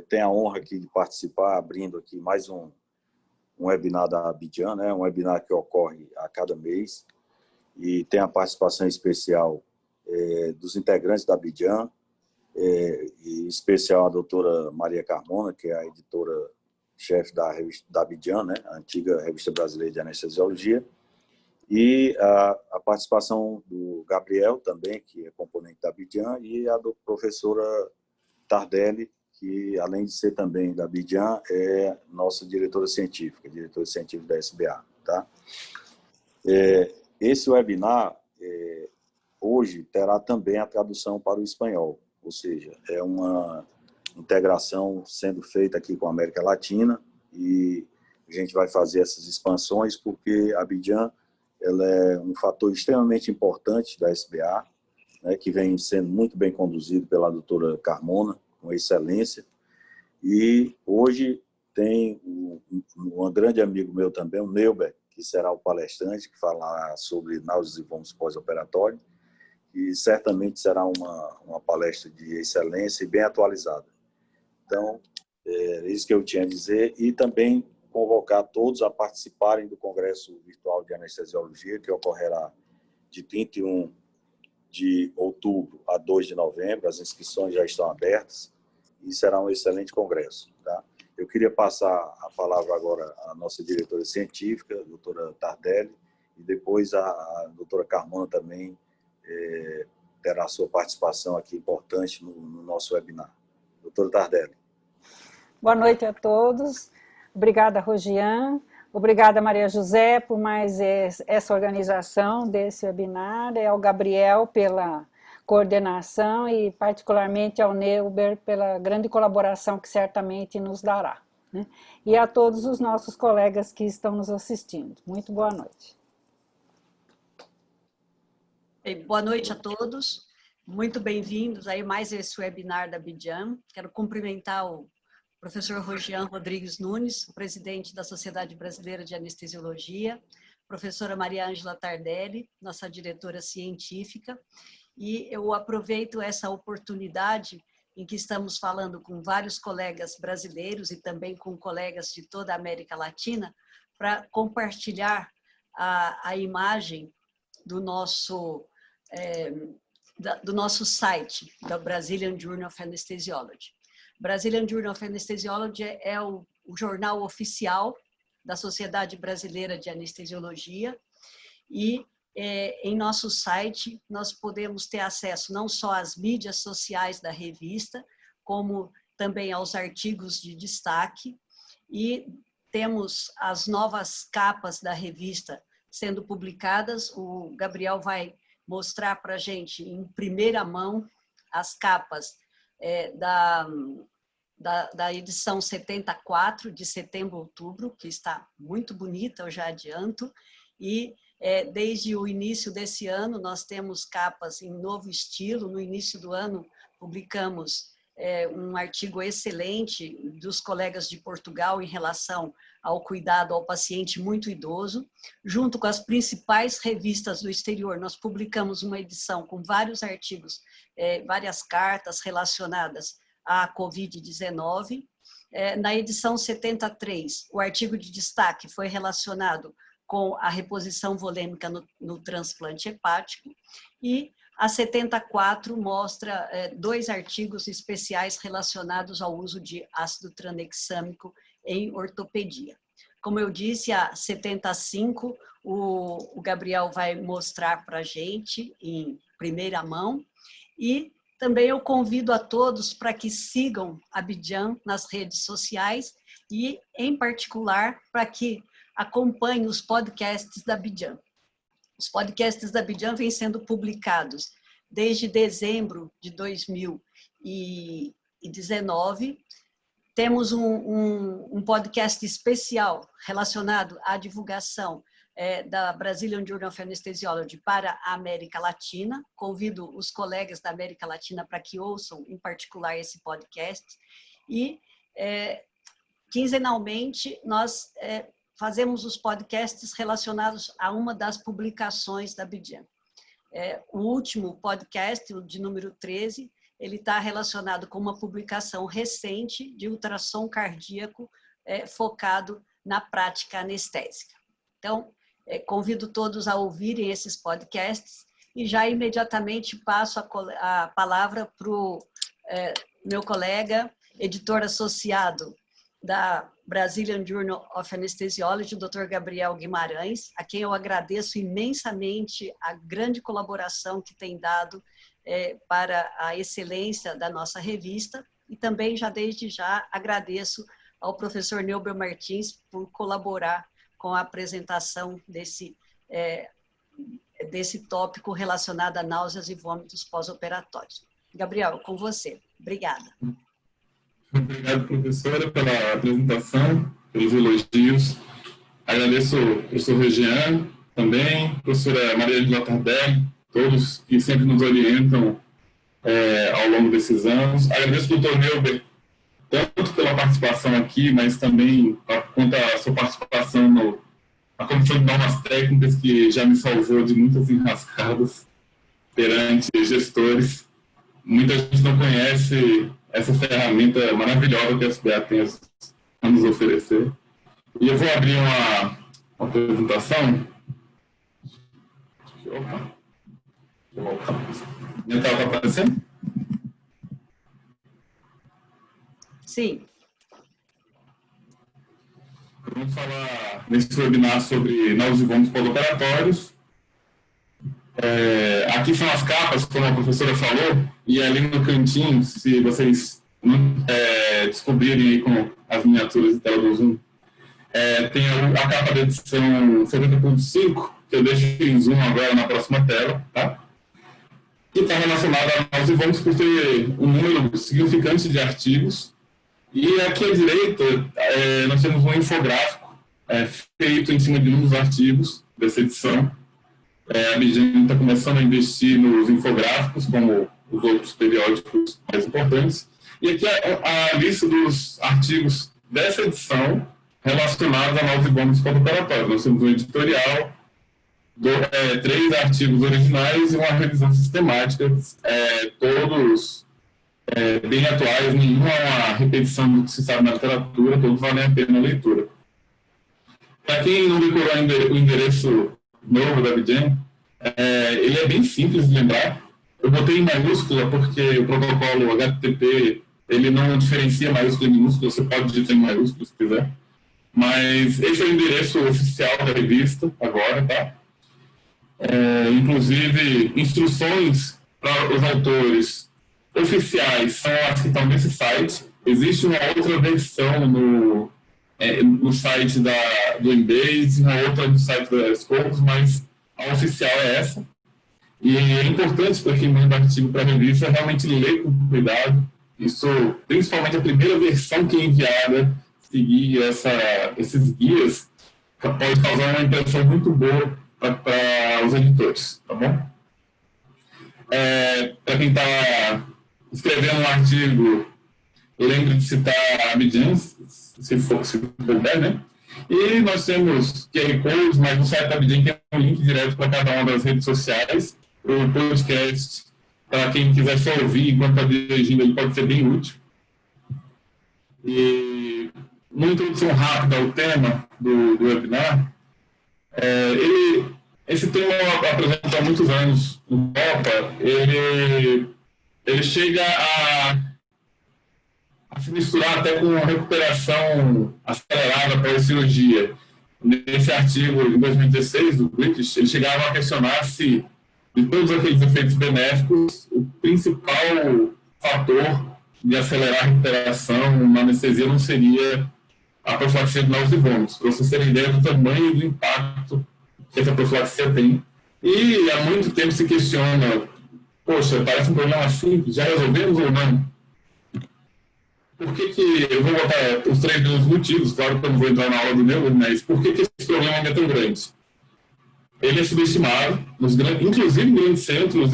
Tenho a honra aqui de participar, abrindo aqui mais um webinar da Abidjan, né? Um webinar que ocorre a cada mês e tem a participação especial dos integrantes da Abidjan, em especial a doutora Maria Carmona, que é a editora-chefe da Abidjan, né? A antiga Revista Brasileira de Anestesiologia, e a participação do Gabriel também, que é componente da Abidjan, e a do professora Tardelli, que além de ser também da Abidjan, é nossa diretora científica da SBA. Tá? Esse webinar, hoje, terá também a tradução para o espanhol, ou seja, é uma integração sendo feita aqui com a América Latina e a gente vai fazer essas expansões porque a Abidjan ela é um fator extremamente importante da SBA, né, que vem sendo muito bem conduzido pela doutora Carmona, com excelência. E hoje tem um grande amigo meu também, o Neuber, que será o palestrante, que falará sobre náuseas e vômitos pós-operatório, e certamente será uma palestra de excelência e bem atualizada. Então, é isso que eu tinha a dizer. E também convocar todos a participarem do Congresso Virtual de Anestesiologia, que ocorrerá de 31 de outubro a 2 de novembro. As inscrições já estão abertas e será um excelente congresso. Tá? Eu queria passar a palavra agora à nossa diretora científica, a doutora Tardelli, e depois a doutora Carmona também terá sua participação aqui importante no nosso webinar. Doutora Tardelli. Boa noite a todos. Obrigada, Rogian. Obrigada, Maria José, por mais essa organização desse webinar, ao Gabriel pela coordenação e particularmente ao Neuber pela grande colaboração que certamente nos dará, né? E a todos os nossos colegas que estão nos assistindo. Muito boa noite. Boa noite a todos. Muito bem-vindos a mais esse webinar da Abidjan. Quero cumprimentar o professor Rogian Rodrigues Nunes, presidente da Sociedade Brasileira de Anestesiologia, professora Maria Ângela Tardelli, nossa diretora científica, e eu aproveito essa oportunidade em que estamos falando com vários colegas brasileiros e também com colegas de toda a América Latina para compartilhar a imagem do nosso site, da Brazilian Journal of Anesthesiology. Brazilian Journal of Anesthesiology é o jornal oficial da Sociedade Brasileira de Anestesiologia e em nosso site nós podemos ter acesso não só às mídias sociais da revista, como também aos artigos de destaque e temos as novas capas da revista sendo publicadas. O Gabriel vai mostrar para a gente em primeira mão as capas da edição 74, de setembro a outubro, que está muito bonita, eu já adianto, e desde o início desse ano nós temos capas em novo estilo. No início do ano publicamos um artigo excelente dos colegas de Portugal em relação ao cuidado ao paciente muito idoso. Junto com as principais revistas do exterior, nós publicamos uma edição com vários artigos, várias cartas relacionadas à Covid-19. Na edição 73, o artigo de destaque foi relacionado com a reposição volêmica no transplante hepático, e a 74 mostra 2 artigos especiais relacionados ao uso de ácido tranexâmico em ortopedia. Como eu disse, a 75, o Gabriel vai mostrar para a gente em primeira mão, e também eu convido a todos para que sigam a Abidjan nas redes sociais e, em particular, para que acompanhem os podcasts da Abidjan. Os podcasts da Abidjan vêm sendo publicados desde dezembro de 2019. Temos um podcast especial relacionado à divulgação da Brazilian Journal of Anesthesiology para a América Latina. Convido os colegas da América Latina para que ouçam, em particular, esse podcast. E, quinzenalmente, nós fazemos os podcasts relacionados a uma das publicações da Abidjan. O último podcast, o de número 13, ele está relacionado com uma publicação recente de ultrassom cardíaco focado na prática anestésica. Então, convido todos a ouvirem esses podcasts e já imediatamente passo a palavra para o meu colega, editor associado da Brazilian Journal of Anesthesiology, o Dr. Gabriel Guimarães, a quem eu agradeço imensamente a grande colaboração que tem dado para a excelência da nossa revista, e também já desde já agradeço ao professor Neubel Martins por colaborar com a apresentação desse tópico relacionado a náuseas e vômitos pós-operatórios. Gabriel, com você. Obrigada. Obrigado, professora, pela apresentação, pelos elogios. Agradeço ao professor Regian também, professora Maria de Tardelli, todos que sempre nos orientam ao longo desses anos. Agradeço ao doutor Neuber, tanto pela participação aqui, mas também quanto à sua participação na Comissão de Normas Técnicas, que já me salvou de muitas enrascadas perante gestores. Muita gente não conhece essa ferramenta maravilhosa que a SBA tem a nos oferecer. E eu vou abrir uma apresentação. Opa. Deixa eu voltar. Minha tela está aparecendo? Sim. Vamos falar nesse webinar sobre náuseas e vômitos pós-operatórios. Aqui são as capas, como a professora falou, e ali no cantinho, se vocês descobrirem aí com as miniaturas de tela do Zoom, tem a capa da edição 70.5, que eu deixo em Zoom agora na próxima tela, tá? Que está relacionada a náuseas e vômitos por ter um número significante de artigos. E aqui à direita, nós temos um infográfico feito em cima de um dos artigos dessa edição. A Bidgen está começando a investir nos infográficos, como os outros periódicos mais importantes. E aqui a lista dos artigos dessa edição relacionados a náuseas e vômitos pós-operatórios. Nós temos um editorial, 3 artigos originais e uma revisão sistemática, todos bem atuais, nenhuma é uma repetição do que se sabe na literatura, todos valem a pena a leitura. Para quem não decorou ainda o endereço novo da Bidgen, ele é bem simples de lembrar. Eu botei em maiúscula porque o protocolo HTTP ele não diferencia maiúscula e minúscula, você pode digitar em maiúscula se quiser. Mas esse é o endereço oficial da revista agora, tá? Inclusive, instruções para os autores oficiais são as que estão nesse site. Existe uma outra versão no site do Embase, uma outra no site da Scopus, mas a oficial é essa. E é importante para quem manda artigo para a revista realmente ler com cuidado. Isso, principalmente a primeira versão que é enviada, seguir esses guias, pode causar uma impressão muito boa para os editores, tá bom? Para quem está escrevendo um artigo, lembre de citar a Bidgen, se puder, né? E nós temos QR Codes, mas no site da Bidgen tem um link direto para cada uma das redes sociais. O podcast, para quem quiser só ouvir enquanto está dirigindo, ele pode ser bem útil. E uma introdução rápida ao tema do webinar. Esse tema apresentado há muitos anos no Copa, ele chega a se misturar até com a recuperação acelerada pós-cirurgia. Nesse artigo de 2016 do British, ele chegava a questionar se, de todos aqueles efeitos benéficos, o principal fator de acelerar a recuperação na anestesia não seria a profilaxia de náuseas e vômitos, para vocês terem ideia do tamanho do impacto que essa profilaxia tem. E há muito tempo se questiona, poxa, parece um problema simples, já resolvemos ou não? Por que eu vou botar os 3 grandes motivos, claro que eu não vou entrar na aula do meu, mas por que esse problema ainda é tão grande? Ele é subestimado, inclusive em grandes centros,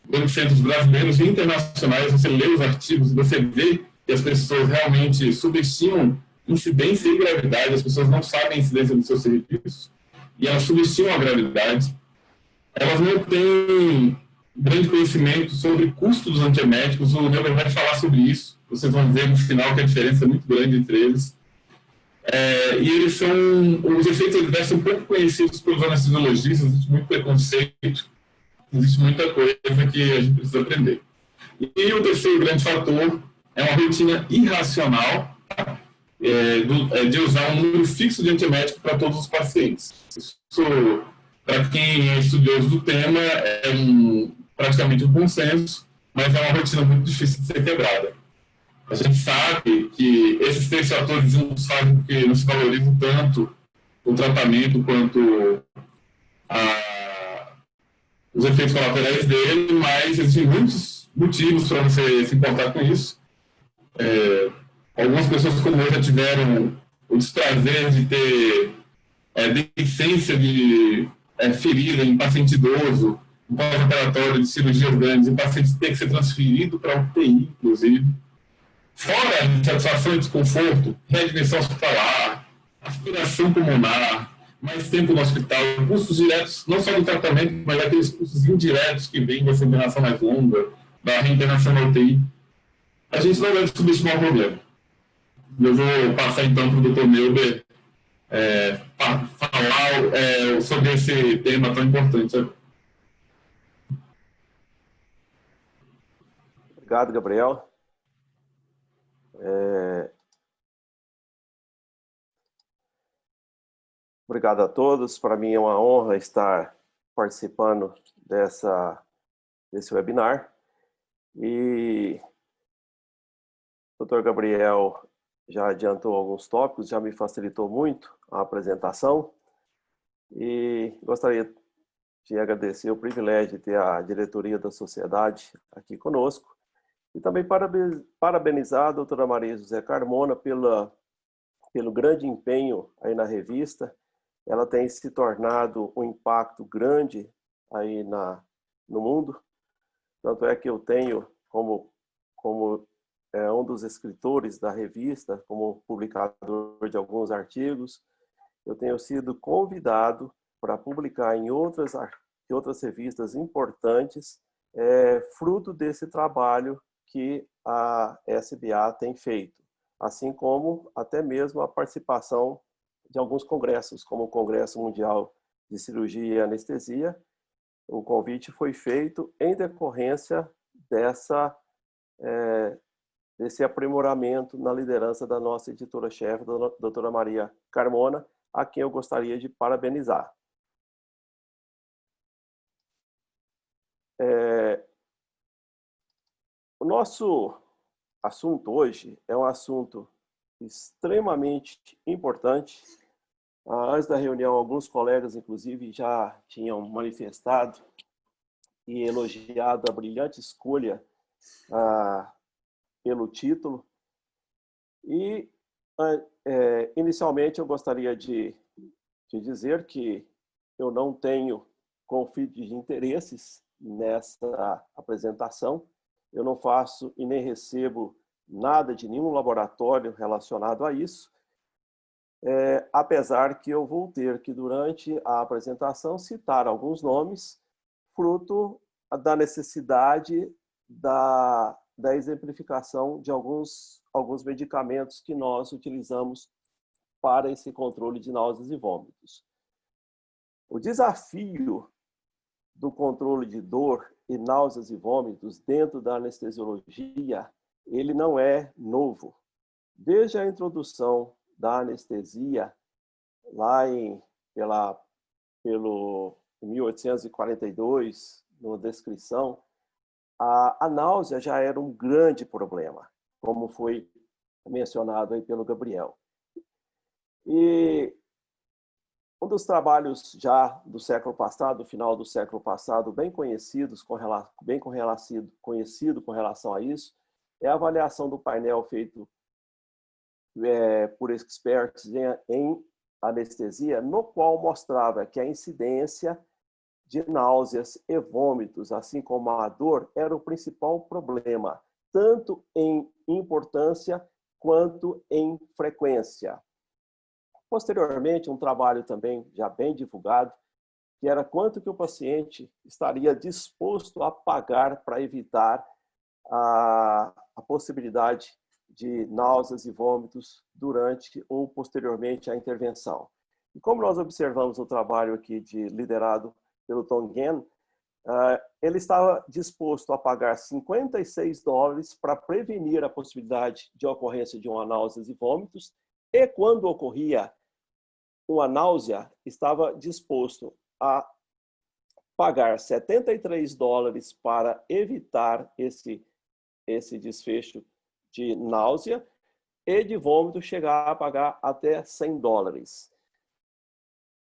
grandes centros brasileiros e internacionais, você lê os artigos e você vê que as pessoas realmente subestimam incidência e gravidade, as pessoas não sabem a incidência dos seus serviços, e elas subestimam a gravidade. Elas não têm grande conhecimento sobre custo dos antieméticos. O Neuber vai falar sobre isso. Vocês vão ver no final que a diferença é muito grande entre eles. E eles são, os efeitos adversos são pouco conhecidos pelos anestesiologistas, existe muito preconceito, existe muita coisa que a gente precisa aprender. E o terceiro grande fator é uma rotina irracional de usar um número fixo de antiemético para todos os pacientes. Isso, para quem é estudioso do tema, é praticamente um consenso, mas é uma rotina muito difícil de ser quebrada. A gente sabe que esses três fatores juntos fazem com que não se valorize tanto o tratamento quanto os efeitos colaterais dele, mas existem muitos motivos para você se importar com isso. Algumas pessoas como eu já tiveram o desprazer de ter deficiência de ferida em paciente idoso, em pós-operatório de cirurgias grandes, em paciente que tem que ser transferido para UTI, inclusive. Fora a insatisfação e desconforto, readmissão hospitalar, aspiração pulmonar, mais tempo no hospital, custos diretos, não só do tratamento, mas aqueles custos indiretos que vêm dessa internação mais longa, da reinternação na UTI. A gente não deve subestimar o problema. Eu vou passar então para o Dr. Neuber falar sobre esse tema tão importante. Obrigado, Gabriel. Obrigado a todos. Para mim é uma honra estar participando desse webinar. E o Dr. Gabriel já adiantou alguns tópicos, já me facilitou muito a apresentação. E gostaria de agradecer o privilégio de ter a diretoria da sociedade aqui conosco. E também parabenizar a doutora Maria José Carmona pelo grande empenho aí na revista. Ela tem se tornado um impacto grande aí no mundo. Tanto é que eu tenho, como um dos escritores da revista, como publicador de alguns artigos, eu tenho sido convidado para publicar em outras revistas importantes, fruto desse trabalho que a SBA tem feito, assim como até mesmo a participação de alguns congressos, como o Congresso Mundial de Cirurgia e Anestesia. O convite foi feito em decorrência desse aprimoramento na liderança da nossa editora-chefe, a doutora Maria Carmona, a quem eu gostaria de parabenizar. O nosso assunto hoje é um assunto extremamente importante. Antes da reunião, alguns colegas, inclusive, já tinham manifestado e elogiado a brilhante escolha pelo título. E, inicialmente, eu gostaria de dizer que eu não tenho conflito de interesses nessa apresentação. Eu não faço e nem recebo nada de nenhum laboratório relacionado a isso, apesar que eu vou ter que, durante a apresentação, citar alguns nomes, fruto da necessidade da exemplificação de alguns medicamentos que nós utilizamos para esse controle de náuseas e vômitos. O desafio do controle de dor e náuseas e vômitos dentro da anestesiologia, ele não é novo. Desde a introdução da anestesia, lá pelo 1842, na descrição, a náusea já era um grande problema, como foi mencionado aí pelo Gabriel. E um dos trabalhos já do século passado, do final do século passado, bem conhecido com relação a isso, é a avaliação do painel feito por experts em anestesia, no qual mostrava que a incidência de náuseas e vômitos, assim como a dor, era o principal problema, tanto em importância quanto em frequência. Posteriormente, um trabalho também já bem divulgado, que era quanto que o paciente estaria disposto a pagar para evitar a possibilidade de náuseas e vômitos durante ou posteriormente à intervenção. E como nós observamos o trabalho aqui liderado pelo Tom Gann, ele estava disposto a pagar $56 para prevenir a possibilidade de ocorrência de uma náusea e vômitos, e quando ocorria uma náusea, estava disposto a pagar $73 para evitar esse desfecho de náusea, e de vômito chegar a pagar até $100.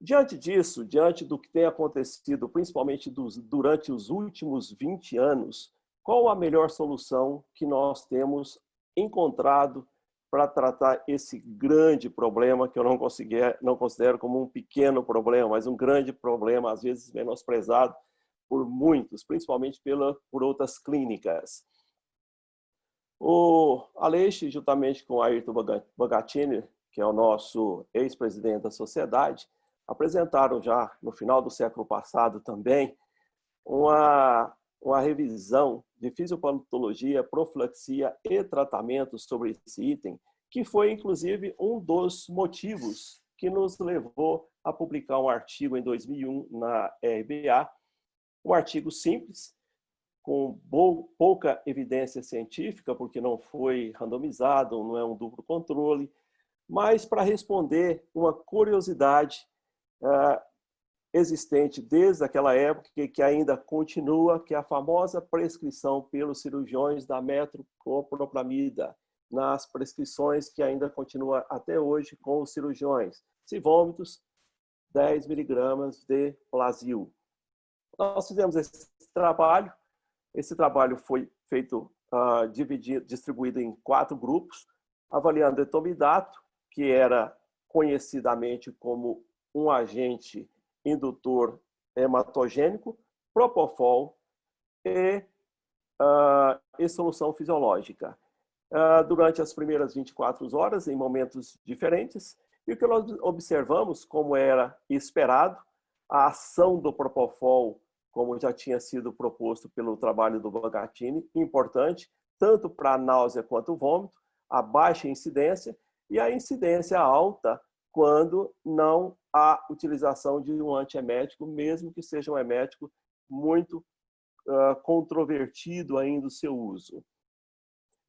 Diante disso, diante do que tem acontecido, principalmente durante os últimos 20 anos, qual a melhor solução que nós temos encontrado para tratar esse grande problema, que eu não considero como um pequeno problema, mas um grande problema, às vezes menosprezado por muitos, principalmente por outras clínicas? O Aleixo, juntamente com Ayrton Bogaccini, que é o nosso ex-presidente da sociedade, apresentaram já no final do século passado também uma revisão de fisiopatologia, profilaxia e tratamento sobre esse item, que foi inclusive um dos motivos que nos levou a publicar um artigo em 2001 na RBA, um artigo simples, com pouca evidência científica, porque não foi randomizado, não é um duplo controle, mas para responder uma curiosidade existente desde aquela época, que ainda continua, que é a famosa prescrição pelos cirurgiões da metoclopramida, nas prescrições que ainda continua até hoje com os cirurgiões. Se vômitos, 10 miligramas de Plasil. Nós fizemos esse trabalho. Esse trabalho foi feito, distribuído em 4 grupos, avaliando etomidato, que era conhecidamente como um agente indutor hematogênico, propofol e solução fisiológica. Durante as primeiras 24 horas, em momentos diferentes, e o que nós observamos, como era esperado, a ação do propofol, como já tinha sido proposto pelo trabalho do Bogaccini, importante, tanto para a náusea quanto o vômito, a baixa incidência e a incidência alta quando não há utilização de um antiemético, mesmo que seja um emético muito controvertido ainda o seu uso.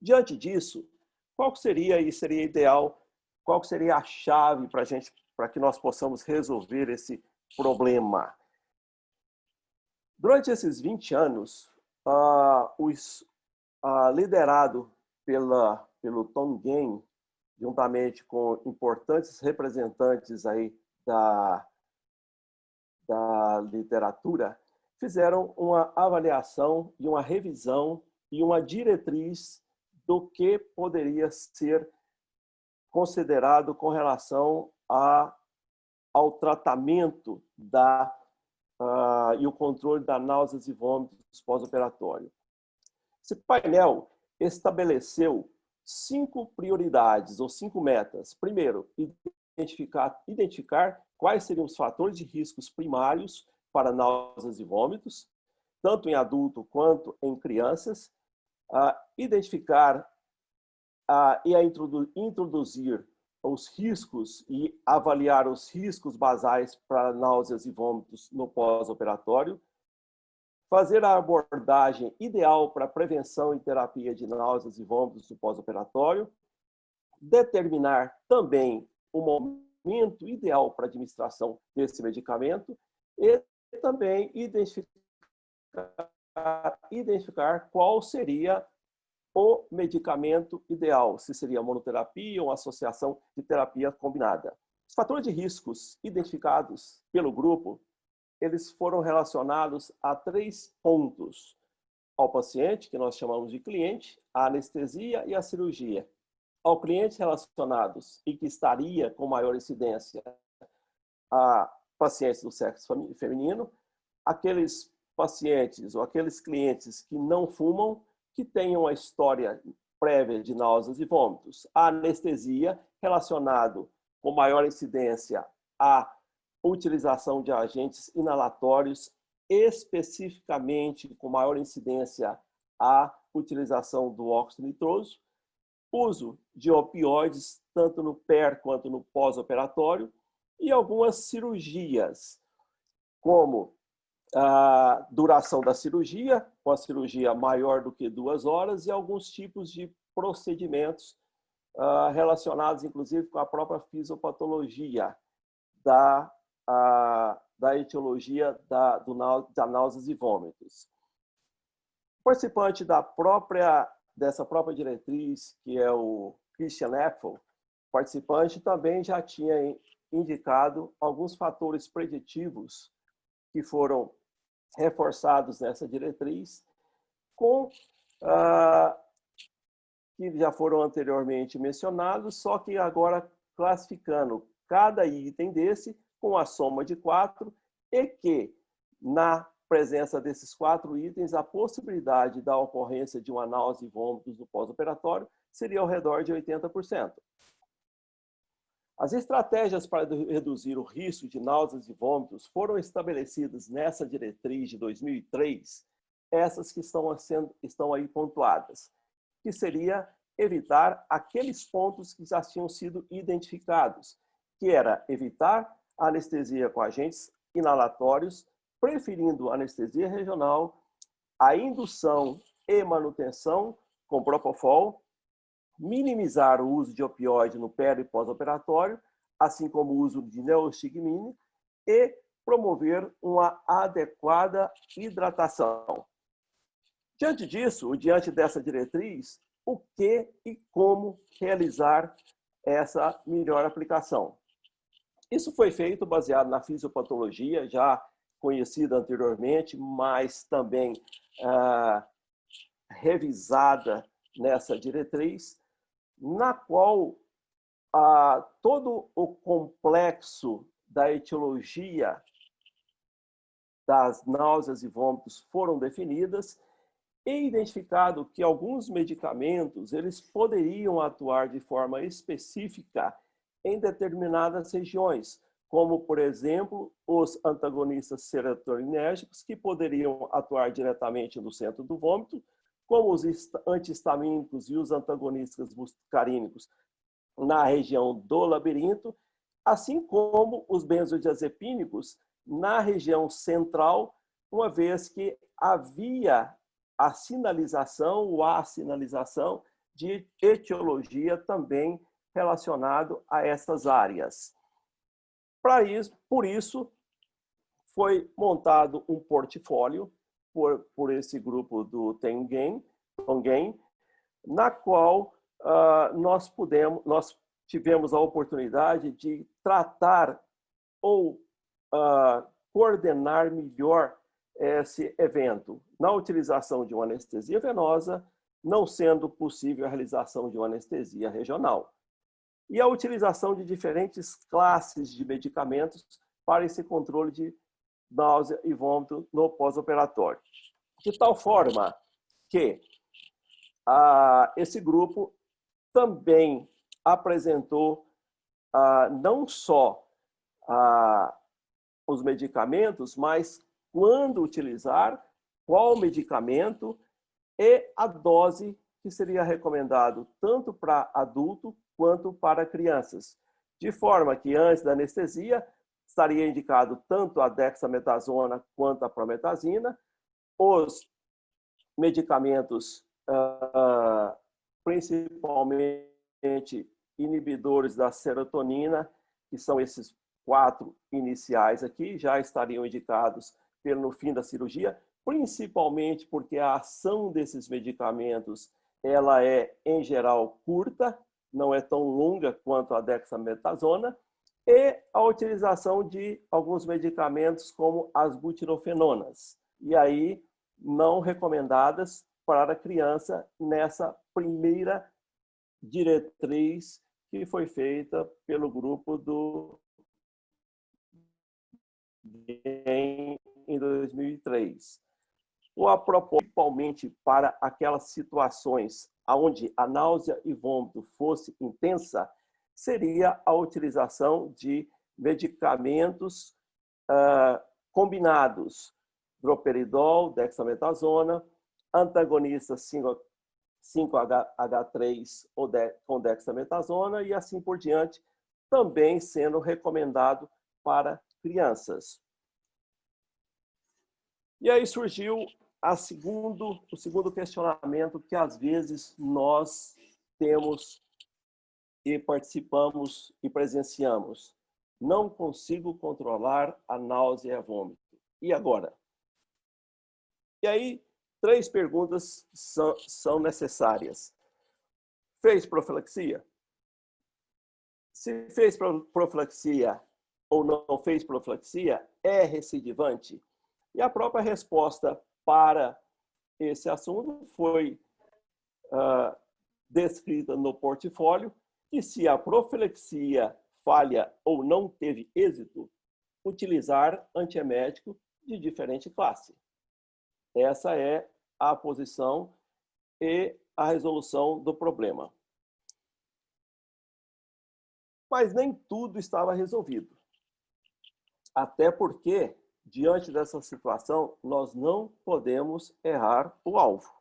Diante disso, qual seria ideal, qual seria a chave para que nós possamos resolver esse problema? Durante esses 20 anos, liderado pelo Tom Gann, juntamente com importantes representantes aí da literatura, fizeram uma avaliação e uma revisão e uma diretriz do que poderia ser considerado com relação ao tratamento e o controle da náuseas e vômitos pós-operatório. Esse painel estabeleceu 5 prioridades ou 5 metas. Primeiro, identificar quais seriam os fatores de riscos primários para náuseas e vômitos, tanto em adulto quanto em crianças. Identificar e introduzir os riscos e avaliar os riscos basais para náuseas e vômitos no pós-operatório, fazer a abordagem ideal para prevenção e terapia de náuseas e vômitos no pós-operatório, determinar também o momento ideal para administração desse medicamento e também identificar qual seria o medicamento ideal, se seria monoterapia ou associação de terapia combinada. Os fatores de riscos identificados pelo grupo, eles foram relacionados a 3 pontos: ao paciente, que nós chamamos de cliente, a anestesia e a cirurgia. Ao cliente relacionados e que estaria com maior incidência a pacientes do sexo feminino, aqueles pacientes ou aqueles clientes que não fumam, que tenham a história prévia de náuseas e vômitos. A anestesia, relacionado com maior incidência a utilização de agentes inalatórios, especificamente com maior incidência a utilização do óxido nitroso, uso de opioides, tanto no PER quanto no pós-operatório, e algumas cirurgias, como a duração da cirurgia, pós-cirurgia maior do que 2 horas, e alguns tipos de procedimentos relacionados, inclusive, com a própria fisiopatologia da etiologia da náuseas e vômitos. O participante dessa própria diretriz, que é o Christian Epfel, participante também já tinha indicado alguns fatores preditivos que foram reforçados nessa diretriz, que já foram anteriormente mencionados, só que agora classificando cada item desse com a soma de 4, e que, na presença desses 4 itens, a possibilidade da ocorrência de uma náusea e vômitos no pós-operatório seria ao redor de 80%. As estratégias para reduzir o risco de náuseas e vômitos foram estabelecidas nessa diretriz de 2003, essas que estão aí pontuadas, que seria evitar aqueles pontos que já tinham sido identificados, que era evitar a anestesia com agentes inalatórios, preferindo anestesia regional, a indução e manutenção com propofol, minimizar o uso de opioide no peri e pós-operatório, assim como o uso de neostigmina, e promover uma adequada hidratação. Diante disso, diante dessa diretriz, o que e como realizar essa melhor aplicação? Isso foi feito baseado na fisiopatologia, já conhecida anteriormente, mas também revisada nessa diretriz, na qual todo o complexo da etiologia das náuseas e vômitos foram definidas e identificado que alguns medicamentos eles poderiam atuar de forma específica em determinadas regiões, como, por exemplo, os antagonistas serotoninérgicos, que poderiam atuar diretamente no centro do vômito, como os antihistamínicos e os antagonistas muscarínicos na região do labirinto, assim como os benzodiazepínicos na região central, uma vez que havia a sinalização ou a sinalização de etiologia também relacionado a essas áreas. Por isso, foi montado um portfólio por esse grupo do Tengen, na qual nós tivemos a oportunidade de tratar ou coordenar melhor esse evento, na utilização de uma anestesia venosa, não sendo possível a realização de uma anestesia regional, e a utilização de diferentes classes de medicamentos para esse controle de náusea e vômito no pós-operatório. De tal forma que esse grupo também apresentou não só os medicamentos, mas quando utilizar, qual medicamento e a dose que seria recomendado tanto para adulto quanto para crianças. De forma que antes da anestesia estaria indicado tanto a dexametasona quanto a prometazina, os medicamentos principalmente inibidores da serotonina, que são esses 4 iniciais aqui, já estariam indicados no fim da cirurgia, principalmente porque a ação desses medicamentos ela é, em geral, curta, não é tão longa quanto a dexametasona, e a utilização de alguns medicamentos como as butirofenonas, e aí não recomendadas para a criança nessa primeira diretriz que foi feita pelo grupo do em 2003. Principalmente para aquelas situações onde a náusea e vômito fosse intensa, seria a utilização de medicamentos combinados, droperidol, dexametasona, antagonistas 5-HT3 com dexametasona e assim por diante, também sendo recomendado para crianças. E aí surgiu o segundo questionamento que às vezes nós temos e participamos e presenciamos. Não consigo controlar a náusea e a vômito. E agora? E aí, 3 perguntas são necessárias. Fez profilaxia? Se fez profilaxia ou não fez profilaxia, é recidivante? E a própria resposta para esse assunto foi descrita no portfólio, que se a profilaxia falha ou não teve êxito, utilizar antiemético de diferente classe. Essa é a posição e a resolução do problema. Mas nem tudo estava resolvido. Até porque, diante dessa situação, nós não podemos errar o alvo.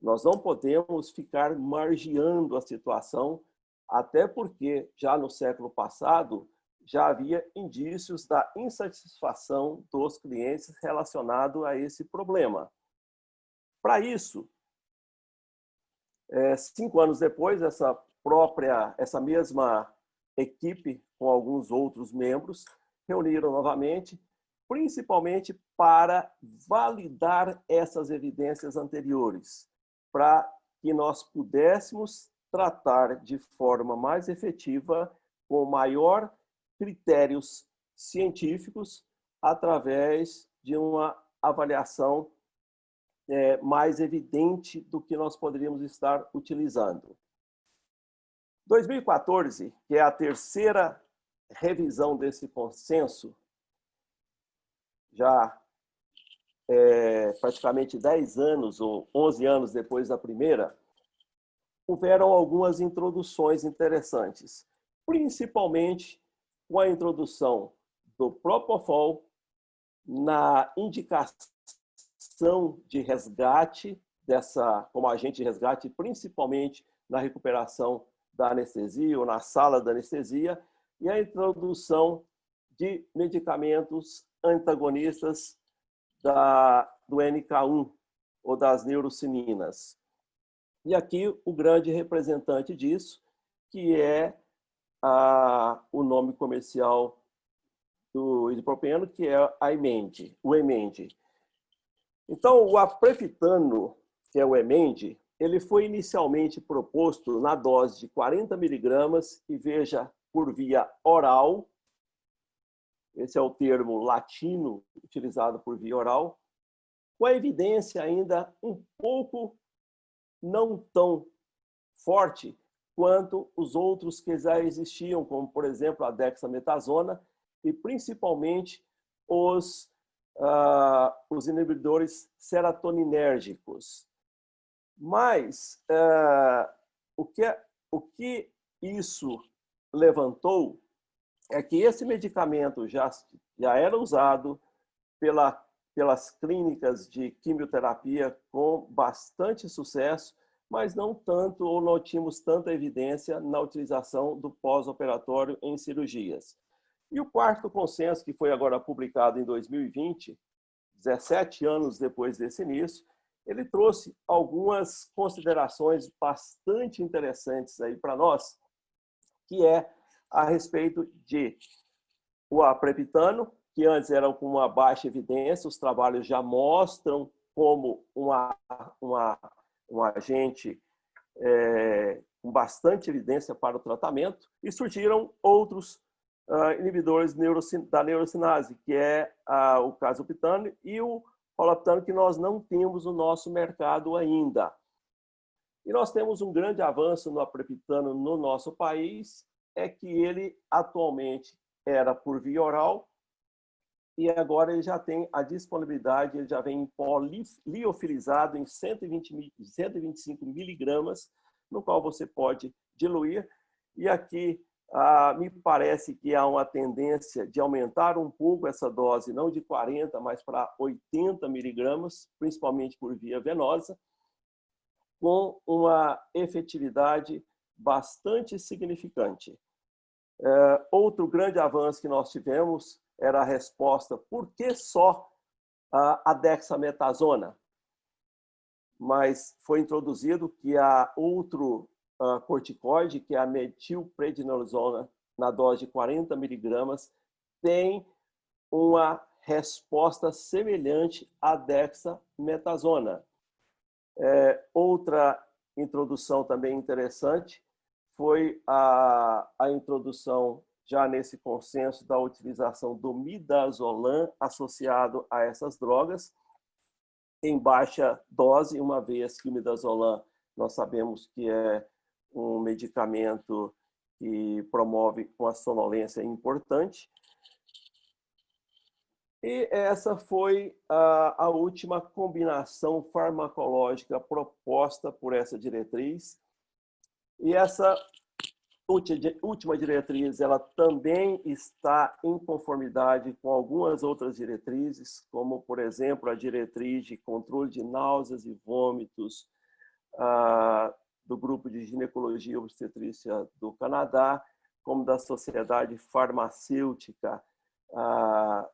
Nós não podemos ficar margeando a situação, até porque, já no século passado, já havia indícios da insatisfação dos clientes relacionado a esse problema. Para isso, 5 anos depois, essa mesma equipe, com alguns outros membros, reuniram novamente, principalmente para validar essas evidências anteriores, para que nós pudéssemos tratar de forma mais efetiva, com maior critérios científicos, através de uma avaliação mais evidente do que nós poderíamos estar utilizando. 2014, que é a terceira revisão desse consenso, já praticamente 10 anos ou 11 anos depois da primeira, houveram algumas introduções interessantes, principalmente com a introdução do Propofol na indicação de resgate como agente de resgate, principalmente na recuperação da anestesia ou na sala da anestesia, e a introdução de medicamentos antagonistas do NK1 ou das neurocininas. E aqui o grande representante disso, que é o nome comercial do isopropeno, que é o Emend. Então, o aprepitano, que é o Emend, ele foi inicialmente proposto na dose de 40 miligramas, e veja, por via oral. Esse é o termo latino utilizado por via oral, com a evidência ainda um pouco não tão forte quanto os outros que já existiam, como, por exemplo, a dexametasona e, principalmente, os inibidores serotoninérgicos. Mas o que isso levantou é que esse medicamento já era usado pelas clínicas de quimioterapia com bastante sucesso, mas não tanto, ou não tínhamos tanta evidência na utilização do pós-operatório em cirurgias. E o quarto consenso, que foi agora publicado em 2020, 17 anos depois desse início, ele trouxe algumas considerações bastante interessantes aí para nós, que é a respeito de o aprepitano, que antes era com uma baixa evidência, os trabalhos já mostram como um agente com bastante evidência para o tratamento, e surgiram outros inibidores da neurocinase, que é o casopitano e o rolapitano, que nós não temos no nosso mercado ainda. E nós temos um grande avanço no aprepitano no nosso país, é que ele atualmente era por via oral, e agora ele já tem a disponibilidade, ele já vem em pó liofilizado em 125 miligramas, no qual você pode diluir. E aqui Me parece que há uma tendência de aumentar um pouco essa dose, não de 40, mas para 80 miligramas, principalmente por via venosa, com uma efetividade bastante significante. Outro grande avanço que nós tivemos era a resposta: por que só a dexametasona? Mas foi introduzido que há outro corticoide, que é a metilprednisolona, na dose de 40 miligramas, tem uma resposta semelhante à dexametasona. Outra introdução também interessante foi a introdução, já nesse consenso, da utilização do midazolam associado a essas drogas, em baixa dose, uma vez que o midazolam, nós sabemos que é um medicamento que promove uma sonolência importante. E essa foi a última combinação farmacológica proposta por essa diretriz. E essa última diretriz, ela também está em conformidade com algumas outras diretrizes, como, por exemplo, a diretriz de controle de náuseas e vômitos do Grupo de Ginecologia e Obstetrícia do Canadá, como da Sociedade Farmacêutica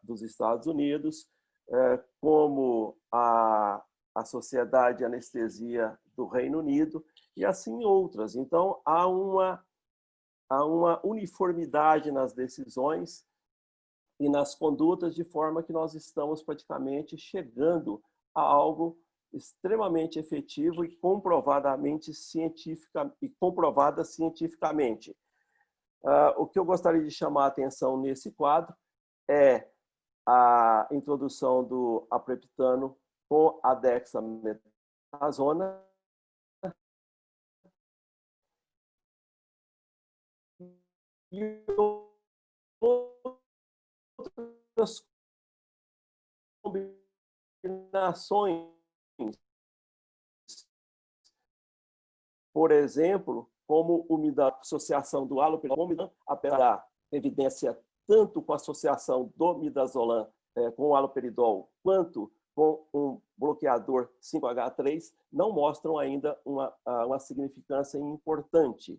dos Estados Unidos, como a Sociedade de Anestesia do Reino Unido, e assim outras. Então, há uma uniformidade nas decisões e nas condutas, de forma que nós estamos praticamente chegando a algo extremamente efetivo e comprovadamente comprovada cientificamente. O que eu gostaria de chamar a atenção nesse quadro é a introdução do apreptano com a dexametasona, e outras combinações, por exemplo, como a associação do haloperidol, apesar da evidência tanto com a associação do midazolam com o haloperidol, quanto com um bloqueador 5H3, não mostram ainda uma significância importante.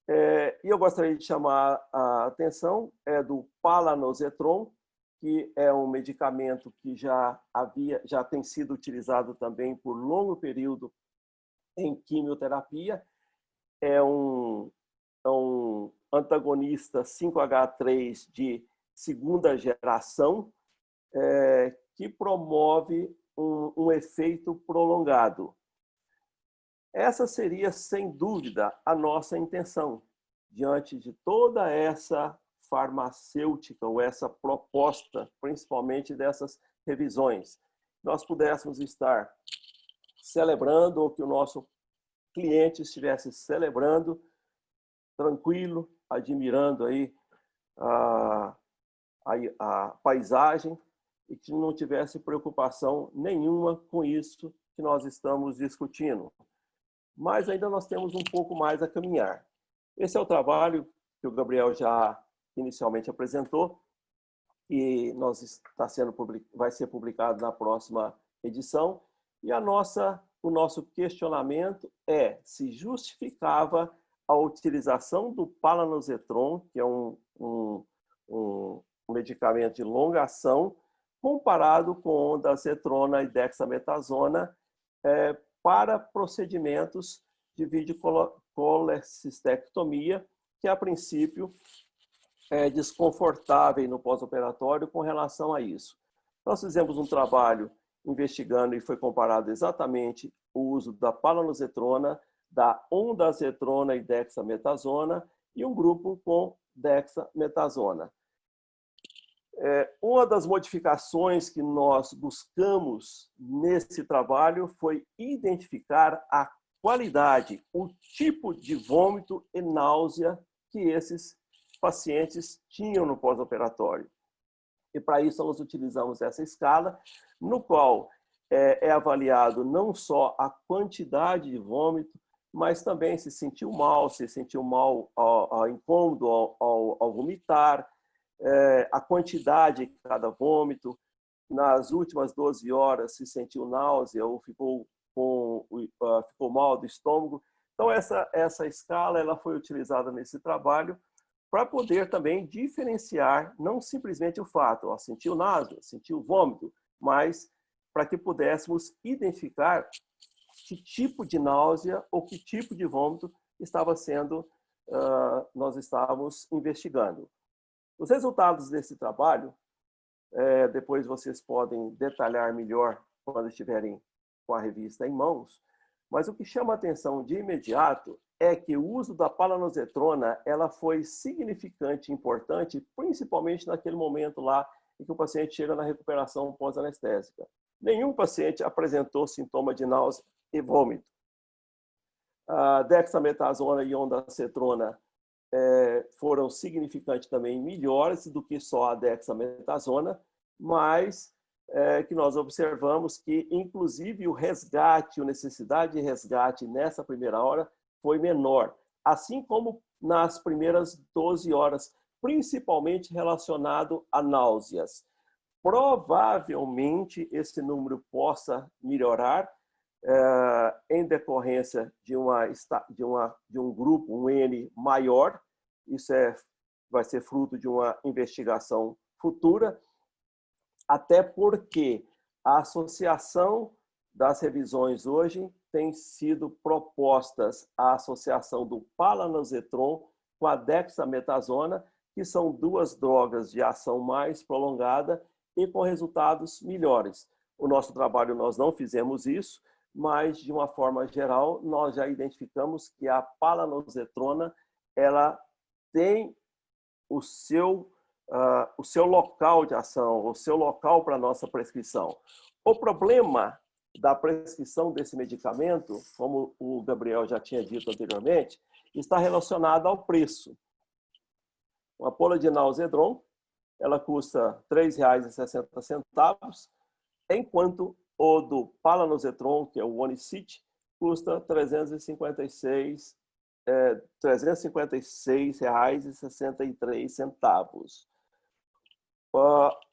E eu gostaria de chamar a atenção do palanozetron, que é um medicamento que já tem sido utilizado também por longo período em quimioterapia. É um antagonista 5H3 de segunda geração, que promove um efeito prolongado. Essa seria, sem dúvida, a nossa intenção, diante de toda essa farmacêutica, ou essa proposta, principalmente dessas revisões. Nós pudéssemos estar celebrando, ou que o nosso cliente estivesse celebrando, tranquilo, admirando aí a paisagem, e que não tivesse preocupação nenhuma com isso que nós estamos discutindo. Mas ainda nós temos um pouco mais a caminhar. Esse é o trabalho que o Gabriel já inicialmente apresentou, e vai ser publicado na próxima edição. E o nosso questionamento é se justificava a utilização do palanozetron, que é um medicamento de longa ação, comparado com o da ondansetrona e dexametasona, para procedimentos de videocolecistectomia, que a princípio é desconfortável no pós-operatório com relação a isso. Nós fizemos um trabalho investigando e foi comparado exatamente o uso da palanozetrona, da ondansetrona e dexametasona, e um grupo com dexametasona. Uma das modificações que nós buscamos nesse trabalho foi identificar a qualidade, o tipo de vômito e náusea que esses pacientes tinham no pós-operatório. E para isso nós utilizamos essa escala, no qual é avaliado não só a quantidade de vômito, mas também se sentiu mal incômodo ao vomitar, a quantidade de cada vômito. Nas últimas 12 horas se sentiu náusea ou ficou mal do estômago. Então, essa escala ela foi utilizada nesse trabalho para poder também diferenciar, não simplesmente o fato, sentiu náusea, sentiu vômito, mas para que pudéssemos identificar que tipo de náusea ou que tipo de vômito nós estávamos investigando. Os resultados desse trabalho, depois vocês podem detalhar melhor quando estiverem com a revista em mãos, mas o que chama a atenção de imediato é que o uso da palanozetrona ela foi significante e importante, principalmente naquele momento lá em que o paciente chega na recuperação pós-anestésica. Nenhum paciente apresentou sintoma de náusea e vômito. A dexametasona e ondansetrona foram significantes também melhores do que só a dexametasona, mas que nós observamos que, inclusive, a necessidade de resgate nessa primeira hora foi menor, assim como nas primeiras 12 horas, principalmente relacionado a náuseas. Provavelmente, esse número possa melhorar em decorrência de um grupo, um N maior. Isso vai ser fruto de uma investigação futura, até porque a associação das revisões hoje tem sido propostas a associação do palanozetron com a dexametasona, que são duas drogas de ação mais prolongada e com resultados melhores. O nosso trabalho, nós não fizemos isso, mas, de uma forma geral, nós já identificamos que a palanozetrona ela tem o seu local de ação, o seu local para a nossa prescrição. O problema da prescrição desse medicamento, como o Gabriel já tinha dito anteriormente, está relacionado ao preço. Uma Polidinal Zedron, ela custa R$ 3,60, enquanto o do palanozetron, que é o Onicit, custa R$ 356,63.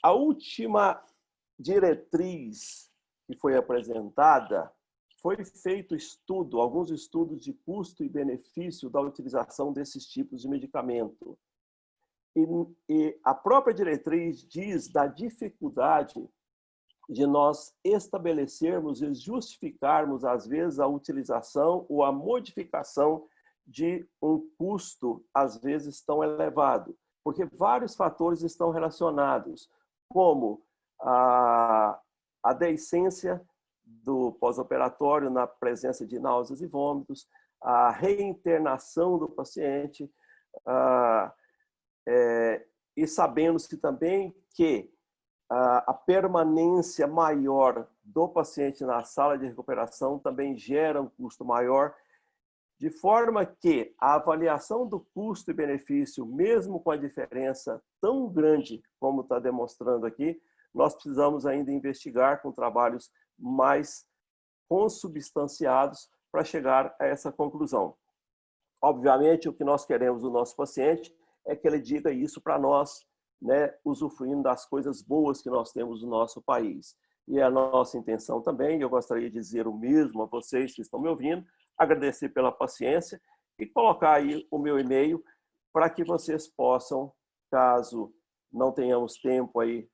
A última diretriz que foi apresentada, foi feito alguns estudos de custo e benefício da utilização desses tipos de medicamento. E a própria diretriz diz da dificuldade de nós estabelecermos e justificarmos, às vezes, a utilização ou a modificação de um custo, às vezes, tão elevado. Porque vários fatores estão relacionados, como a deiscência do pós-operatório na presença de náuseas e vômitos, a reinternação do paciente, e sabendo-se também que a permanência maior do paciente na sala de recuperação também gera um custo maior, de forma que a avaliação do custo e benefício, mesmo com a diferença tão grande como está demonstrando aqui, nós precisamos ainda investigar com trabalhos mais consubstanciados para chegar a essa conclusão. Obviamente, o que nós queremos do nosso paciente é que ele diga isso para nós, né, usufruindo das coisas boas que nós temos no nosso país. E a nossa intenção também, eu gostaria de dizer o mesmo a vocês que estão me ouvindo, agradecer pela paciência e colocar aí o meu e-mail para que vocês possam, caso não tenhamos tempo aí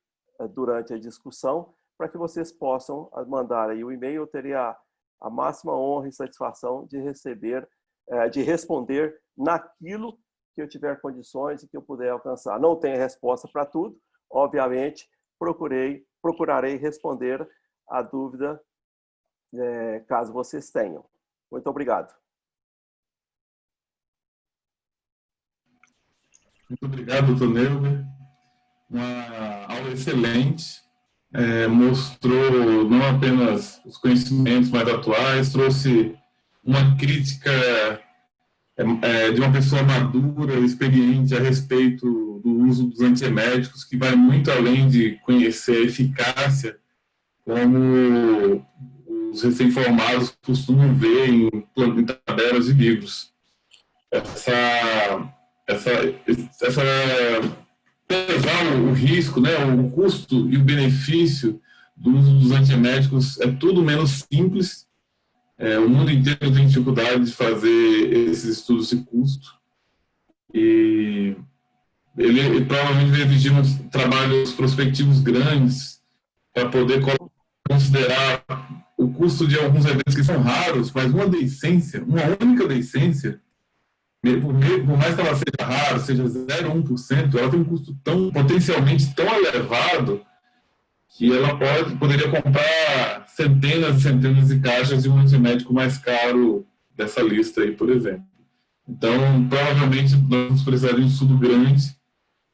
durante a discussão, para que vocês possam mandar aí o e-mail. Eu teria a máxima honra e satisfação de responder naquilo que eu tiver condições e que eu puder alcançar. Não tenho resposta para tudo, obviamente, procurarei responder a dúvida caso vocês tenham. Muito obrigado. Muito obrigado, doutor Neuber. Uma aula excelente. Mostrou não apenas os conhecimentos mais atuais, trouxe uma crítica de uma pessoa madura, experiente a respeito do uso dos antieméticos, que vai muito além de conhecer a eficácia, como os recém-formados costumam ver em tabelas de livros. Pesar o risco, né, o custo e o benefício do uso dos antieméticos é tudo menos simples. O mundo inteiro tem dificuldade de fazer esses estudos de custo. E ele provavelmente vai exigir trabalhos prospectivos grandes para poder considerar o custo de alguns eventos que são raros, mas uma única deiscência, por mais que ela seja rara, seja 0,1%, ela tem um custo potencialmente tão elevado que ela poderia comprar centenas e centenas de caixas de um antiemético mais caro dessa lista aí, por exemplo. Então, provavelmente, nós precisaríamos de um estudo grande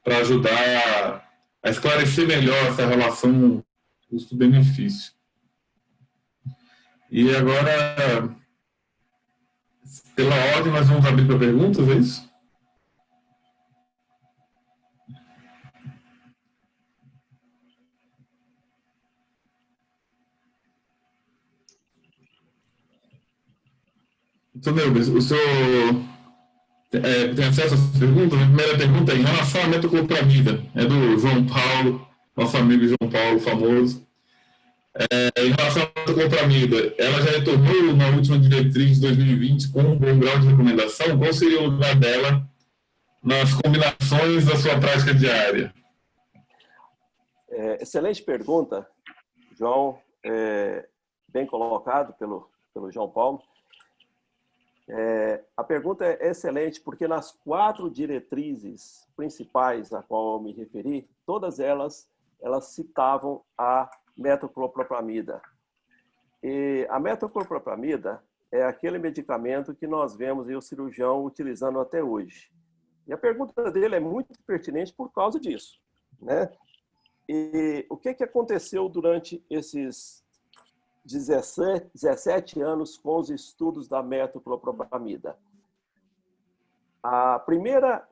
para ajudar a esclarecer melhor essa relação custo-benefício. E agora, pela ordem, nós vamos abrir para perguntas, é isso? Então, Neubers, o senhor tem acesso às perguntas? A primeira pergunta é em relação à metoclopramida, é do João Paulo, nosso amigo João Paulo, famoso. Em relação à metoclopramida, ela já retornou na última diretriz de 2020 com um bom grau de recomendação? Qual seria o lugar dela nas combinações da sua prática diária? Excelente pergunta, João. Bem colocado pelo João Paulo. A pergunta é excelente porque nas 4 diretrizes principais a qual eu me referi, todas elas citavam a metoclopramida. E a metoclopramida é aquele medicamento que nós vemos o cirurgião utilizando até hoje. E a pergunta dele é muito pertinente por causa disso, né? E o que aconteceu durante esses 17 anos com os estudos da metoclopramida? O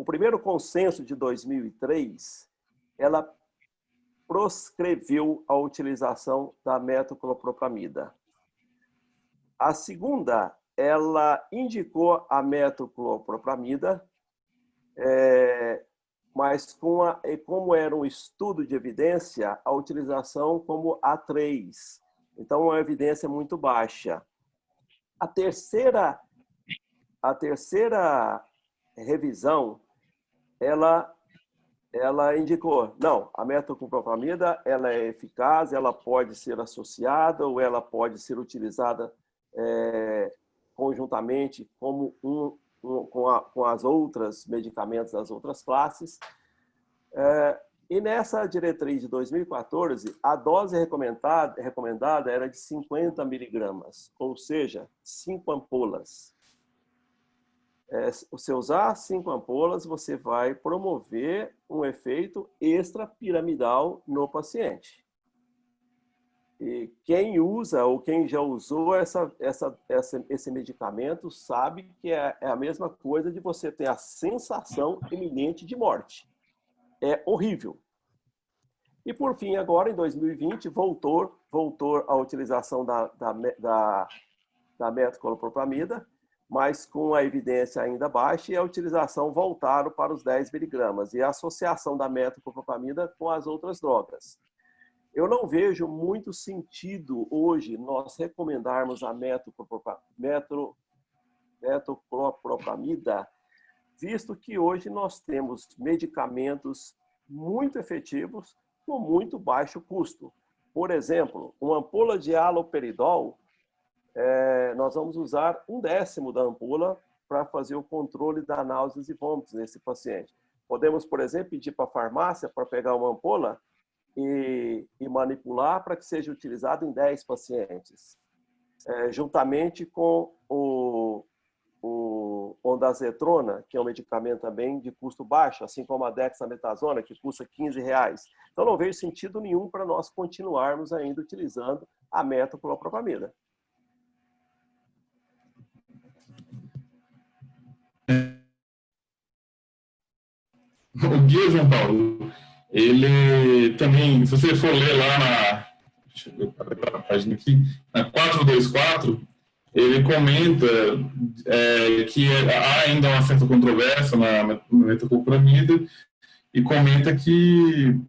primeiro consenso de 2003, ela proscreveu a utilização da metoclopramida. A segunda, ela indicou a metoclopramida, mas como era um estudo de evidência, a utilização como A3. Então, é uma evidência muito baixa. A terceira revisão, ela indicou, não, a metoclopramida ela é eficaz, ela pode ser associada ou ela pode ser utilizada conjuntamente como com as outras medicamentos das outras classes. E nessa diretriz de 2014, a dose recomendada era de 50 miligramas, ou seja, 5 ampolas. Se você usar 5 ampolas, você vai promover um efeito extrapiramidal no paciente. E quem usa ou quem já usou esse medicamento sabe que é a mesma coisa de você ter a sensação iminente de morte. É horrível. E, por fim, agora, em 2020, voltou a utilização da metoclopramida, mas com a evidência ainda baixa, e a utilização voltaram para os 10 miligramas, e a associação da metoclopramida com as outras drogas. Eu não vejo muito sentido hoje nós recomendarmos a metoclopramida, visto que hoje nós temos medicamentos muito efetivos com muito baixo custo. Por exemplo, uma ampola de haloperidol, nós vamos usar 1/10 da ampola para fazer o controle da náuseas e vômitos nesse paciente. Podemos, por exemplo, pedir para a farmácia para pegar uma ampola e manipular para que seja utilizado em 10 pacientes, juntamente com o ondansetrona, que é um medicamento também de custo baixo, assim como a dexametasona, que custa R$15. Então, não vejo sentido nenhum para nós continuarmos ainda utilizando a metoclopramida. O guia João Paulo, ele também, se você for ler lá deixa eu ver a página aqui, na 424, ele comenta que há ainda uma certa controvérsia na metoclopramida e comenta que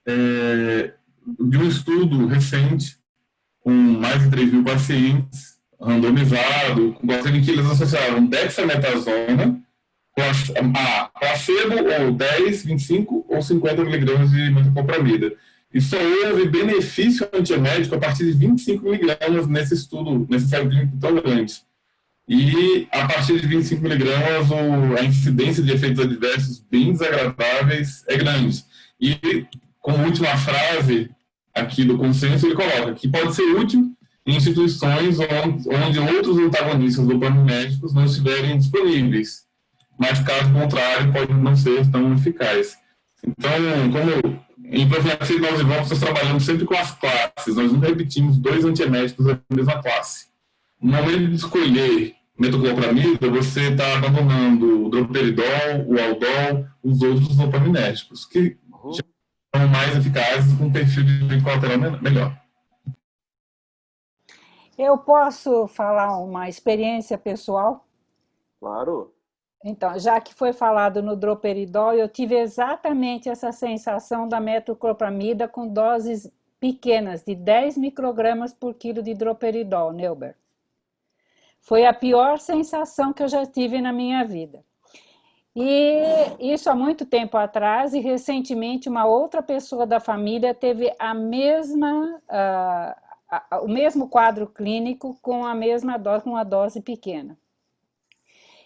de um estudo recente com mais de 3 mil pacientes, randomizado, em que eles associavam dexametasona a placebo ou 10, 25 ou 50 miligramas de metoclopramida. E só houve benefício antiemético a partir de 25 miligramas nesse estudo, nesse ensaio clínico tão grande. E a partir de 25 miligramas, a incidência de efeitos adversos bem desagradáveis é grande. E, como última frase aqui do consenso, ele coloca que pode ser útil em instituições onde outros antagonistas dopaminérgicos não estiverem disponíveis, mas, caso contrário, pode não ser tão eficaz. Então, como em profilaxia nós vamos trabalhando sempre com as classes, nós não repetimos 2 antieméticos da mesma classe. No momento de escolher metoclopramida, você está abandonando o droperidol, o aldol, os outros dopaminérgicos, que são mais eficazes com um perfil de efeito colateral melhor. Eu posso falar uma experiência pessoal? Claro. Então, já que foi falado no droperidol, eu tive exatamente essa sensação da metoclopramida com doses pequenas, de 10 microgramas por quilo de droperidol, Neuber. Foi a pior sensação que eu já tive na minha vida. E isso há muito tempo atrás, e recentemente uma outra pessoa da família teve o mesmo quadro clínico com a mesma dose, com uma dose pequena.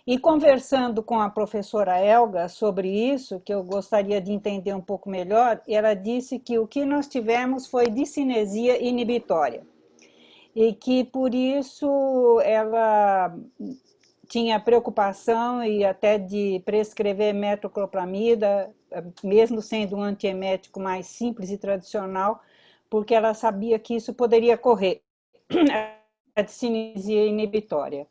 E conversando com a professora Elga sobre isso, que eu gostaria de entender um pouco melhor, ela disse que o que nós tivemos foi discinesia inibitória. E que por isso ela tinha preocupação e até de prescrever metoclopramida, mesmo sendo um antiemético mais simples e tradicional, porque ela sabia que isso poderia ocorrer, a discinesia inibitória.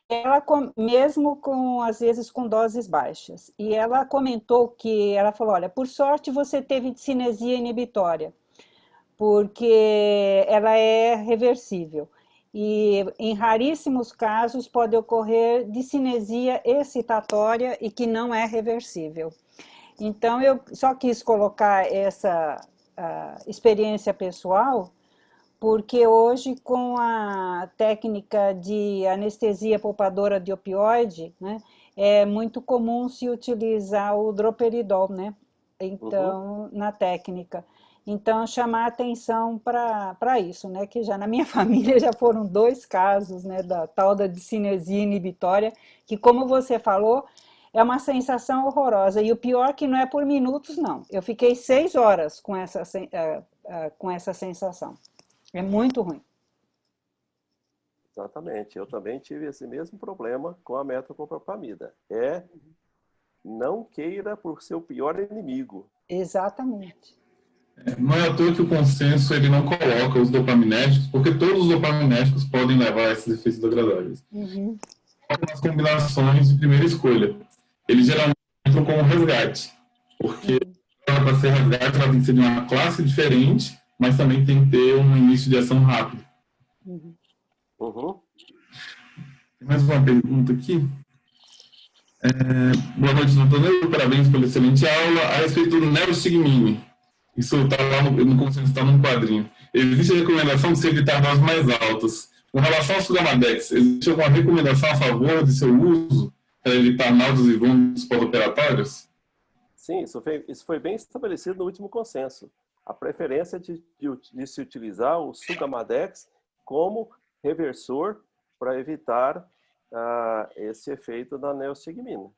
Ela, mesmo às vezes com doses baixas, e ela comentou que, ela falou, olha, por sorte você teve discinesia inibitória, porque ela é reversível, e em raríssimos casos pode ocorrer discinesia excitatória e que não é reversível. Então, eu só quis colocar essa experiência pessoal, porque hoje, com a técnica de anestesia poupadora de opioide, né, é muito comum se utilizar o droperidol, né? Então, na técnica. Então, chamar atenção para isso, né? Que já na minha família já foram 2 casos, né, da tal da discinesia inibitória, que, como você falou, é uma sensação horrorosa. E o pior é que não é por minutos, não. Eu fiquei 6 horas com essa sensação. É muito ruim. Exatamente. Eu também tive esse mesmo problema com a metoclopramida. Não queira por seu pior inimigo. Exatamente. Não é à toa que o consenso ele não coloca os dopaminérgicos, porque todos os dopaminérgicos podem levar a esses efeitos desagradáveis. As combinações de primeira escolha. Eles geralmente entram como resgate, porque para ser resgate ela tem que ser de uma classe diferente, mas também tem que ter um início de ação rápido. Tem mais uma pergunta aqui. Boa noite, doutor. Parabéns pela excelente aula. A respeito do neostigmine. Isso está lá no consenso, está num quadrinho. Existe a recomendação de se evitar doses mais altas. Com relação ao Sugamadex, existe alguma recomendação a favor de seu uso para evitar náuseas e vômitos pós-operatórios? Sim, isso foi bem estabelecido no último consenso. A preferência de se utilizar o Sugamadex como reversor para evitar esse efeito da neostigmina.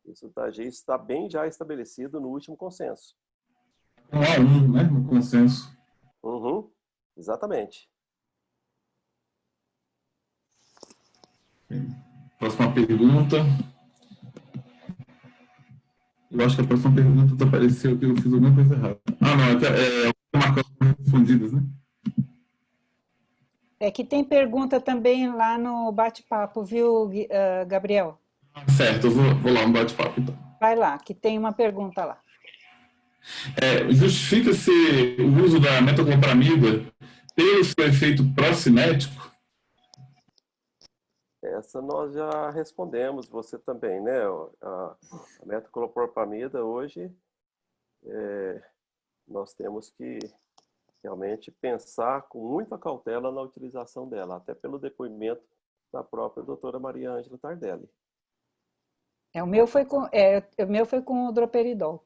Isso está bem já estabelecido no último consenso. Um a um, né, no consenso. Exatamente. Próxima pergunta. Eu acho que a próxima pergunta apareceu que eu fiz alguma coisa errada. Não, marcando respondidas, né? É que tem pergunta também lá no bate-papo, viu, Gabriel? Certo, eu vou lá no bate-papo, então. Vai lá, que tem uma pergunta lá. Justifica-se o uso da metoclopramida pelo seu efeito procinético? Essa nós já respondemos, você também, né? A metoclopramida hoje, nós temos que realmente pensar com muita cautela na utilização dela, até pelo depoimento da própria doutora Maria Ângela Tardelli. O meu foi com o droperidol.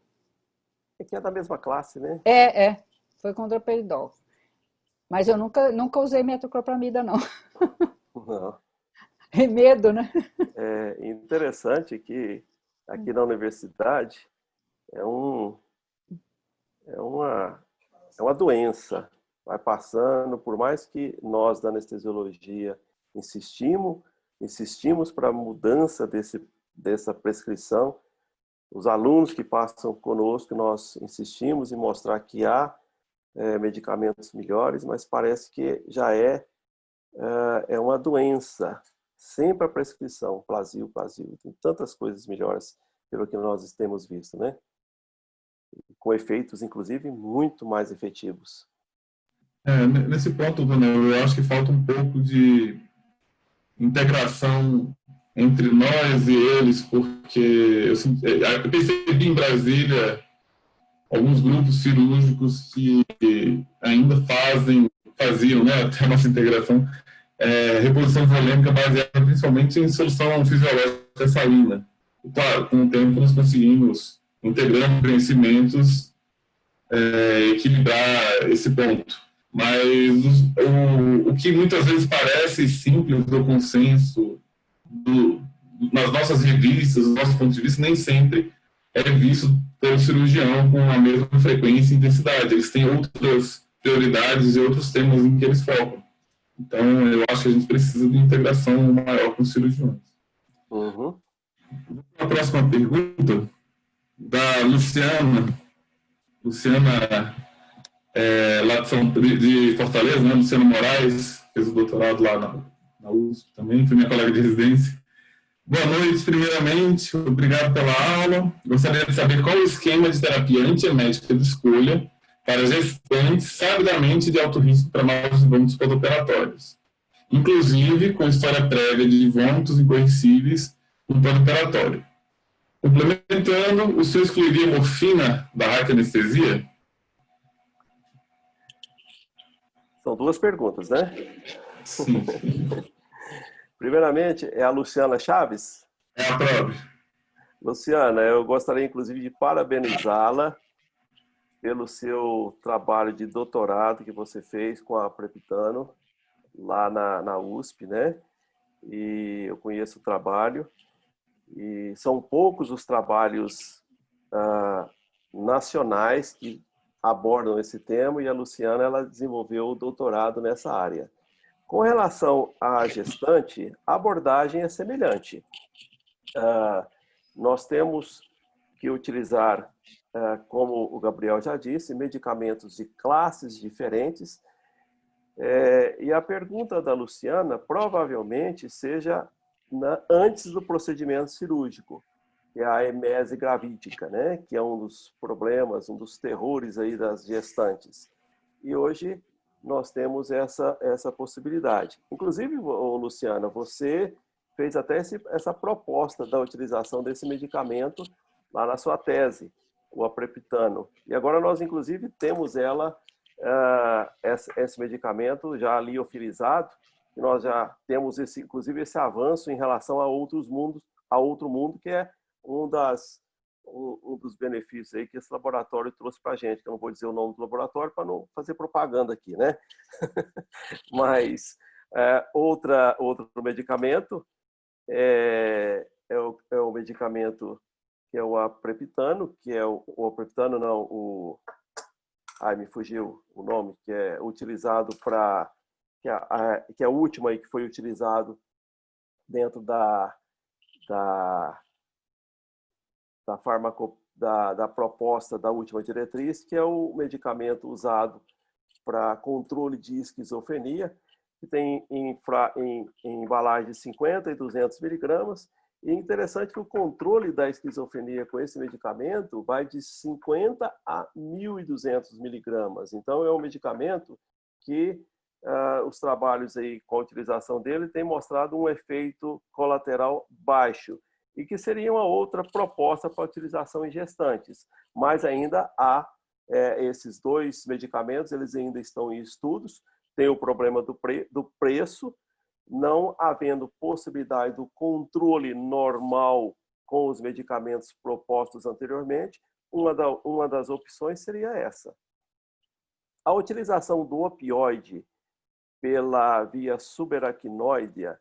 É que é da mesma classe, né? Foi com o droperidol. Mas eu nunca usei metoclopramida, não. Não. É medo, né? É interessante que aqui na universidade é uma doença, vai passando, por mais que nós da anestesiologia insistimos para a mudança dessa prescrição, os alunos que passam conosco, nós insistimos em mostrar que há medicamentos melhores, mas parece que já é uma doença, sempre a prescrição, Plasil, tem tantas coisas melhores pelo que nós temos visto, né? Com efeitos, inclusive, muito mais efetivos. Nesse ponto, Daniel, eu acho que falta um pouco de integração entre nós e eles, porque eu percebi em Brasília alguns grupos cirúrgicos que ainda faziam, né, até a nossa integração, reposição volêmica baseada principalmente em solução fisiológica salina. E, claro, com o tempo nós conseguimos, integrando conhecimentos, equilibrar esse ponto. Mas o que muitas vezes parece simples do consenso nas nossas revistas, do nosso ponto de vista, nem sempre é visto pelo cirurgião com a mesma frequência e intensidade. Eles têm outras prioridades e outros temas em que eles focam. Então, eu acho que a gente precisa de integração maior com os cirurgiões. Uhum. A próxima pergunta, da Luciana, lá de Fortaleza, né? Luciana Moraes, fez o doutorado lá na USP também, foi minha colega de residência. Boa noite, primeiramente, obrigado pela aula. Gostaria de saber qual o esquema de terapia antiemética de escolha para gestantes sabidamente de alto risco para novos vômitos pós-operatórios, inclusive com história prévia de vômitos incorrigíveis no pós-operatório. Complementando, o senhor excluiria morfina da raquianestesia? São duas perguntas, né? Sim. Primeiramente, é a Luciana Chaves? É a própria. Luciana, eu gostaria inclusive de parabenizá-la pelo seu trabalho de doutorado que você fez com a Prepitano lá na USP, né? E eu conheço o trabalho e são poucos os trabalhos nacionais que abordam esse tema, e a Luciana ela desenvolveu o doutorado nessa área. Com relação à gestante, a abordagem é semelhante. Nós temos que utilizar, como o Gabriel já disse, medicamentos de classes diferentes. E a pergunta da Luciana provavelmente seja antes do procedimento cirúrgico, que é a emese gravídica, né? Que é um dos problemas, um dos terrores aí das gestantes. E hoje nós temos essa possibilidade. Inclusive, Luciana, você fez até essa proposta da utilização desse medicamento lá na sua tese, o aprepitano. E agora nós, inclusive, temos esse medicamento já liofilizado, e nós já temos, inclusive, esse avanço em relação a outro mundo, que é um dos benefícios aí que esse laboratório trouxe para a gente, que eu não vou dizer o nome do laboratório para não fazer propaganda aqui, né? Mas outro medicamento é o medicamento que é o aprepitano, que é o aprepitano, não, me fugiu o nome, que é utilizado para, que é a última aí que foi utilizado dentro da proposta da última diretriz, que é o medicamento usado para controle de esquizofrenia, que tem em embalagem de 50 e 200 miligramas, E é interessante que o controle da esquizofrenia com esse medicamento vai de 50 a 1.200 miligramas. Então, é um medicamento que os trabalhos aí com a utilização dele têm mostrado um efeito colateral baixo e que seria uma outra proposta para a utilização em gestantes. Mas ainda há esses dois medicamentos, eles ainda estão em estudos. Tem o problema do preço, não havendo possibilidade do controle normal com os medicamentos propostos anteriormente, uma das opções seria essa. A utilização do opioide pela via subaracnoidea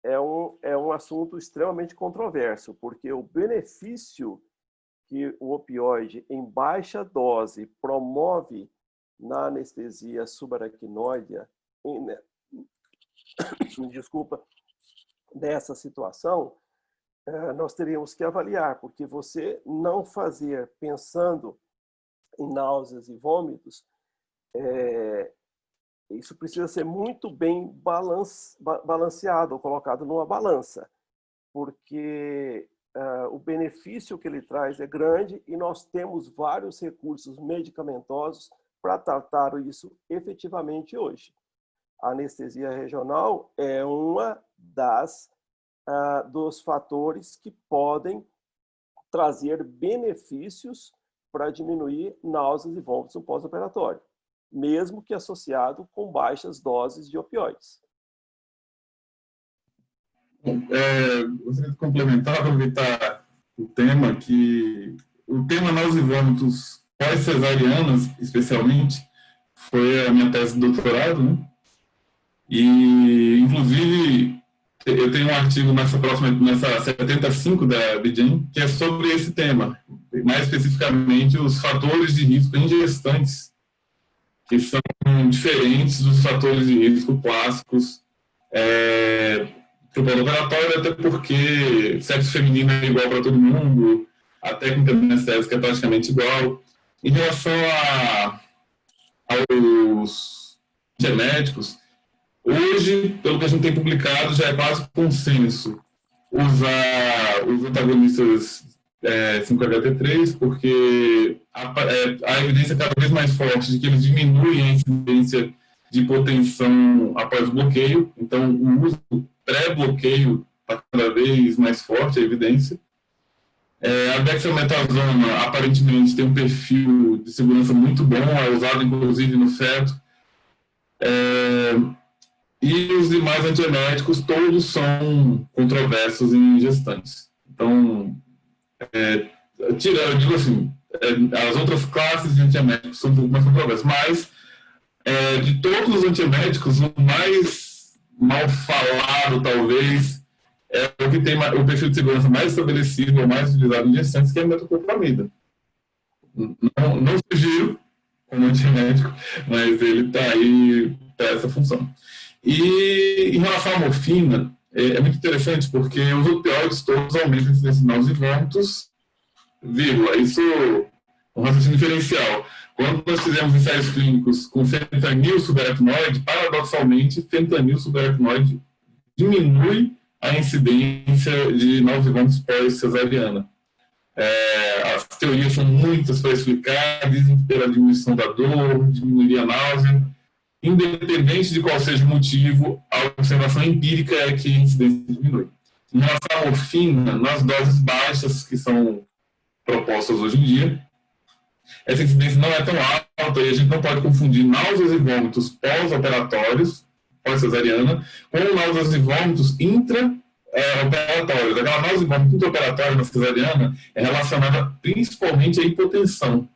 é um assunto extremamente controverso, porque o benefício que o opioide em baixa dose promove na anestesia subaracnoidea, desculpa, nessa situação, nós teríamos que avaliar, porque você não fazer pensando em náuseas e vômitos, isso precisa ser muito bem balanceado ou colocado numa balança, porque o benefício que ele traz é grande e nós temos vários recursos medicamentosos para tratar isso efetivamente hoje. A anestesia regional é uma dos fatores que podem trazer benefícios para diminuir náuseas e vômitos no pós-operatório, mesmo que associado com baixas doses de opioides. Gostaria de complementar, aproveitar o tema, que o tema náuseas e vômitos pós-cesarianas, especialmente, foi a minha tese de doutorado, né? E, inclusive, eu tenho um artigo nessa 75 da BJAM, que é sobre esse tema, mais especificamente os fatores de risco em gestantes, que são diferentes dos fatores de risco clássicos para o pós-operatório, até porque sexo feminino é igual para todo mundo, a técnica anestésica é praticamente igual. Em relação aos genéticos, hoje, pelo que a gente tem publicado, já é quase consenso usar os antagonistas 5-HT3, porque a evidência é cada vez mais forte de que eles diminuem a incidência de hipotensão após o bloqueio. Então, o uso pré-bloqueio está cada vez mais forte, a evidência. A dexametasona, aparentemente, tem um perfil de segurança muito bom, é usado, inclusive, no feto. E os demais antieméticos, todos são controversos em gestantes. Então, eu digo assim, as outras classes de antieméticos são um pouco mais controversas, mas de todos os antieméticos, o mais mal falado, talvez, é o que tem o perfil de segurança mais estabelecido ou mais utilizado em gestantes, que é a metoclopramida. Não sugiro como antiemético, mas ele está aí para essa função. E em relação à morfina, é muito interessante porque os opioides todos aumentam a incidência de náuseas e vômitos, vírgula, isso é um raciocínio diferencial. Quando nós fizemos ensaios clínicos com fentanil subaracnoide, paradoxalmente, fentanil subaracnoide diminui a incidência de náuseas e vômitos pós-cesariana. As teorias são muitas para explicar, dizem que pela diminuição da dor, diminuiria a náusea. Independente de qual seja o motivo, a observação empírica é que a incidência diminui. Em relação à morfina, nas doses baixas que são propostas hoje em dia, essa incidência não é tão alta e a gente não pode confundir náuseas e vômitos pós-operatórios, pós-cesariana, com náuseas e vômitos intra-operatórios. Aquela náusea e vômito intra-operatória na cesariana é relacionada principalmente à hipotensão.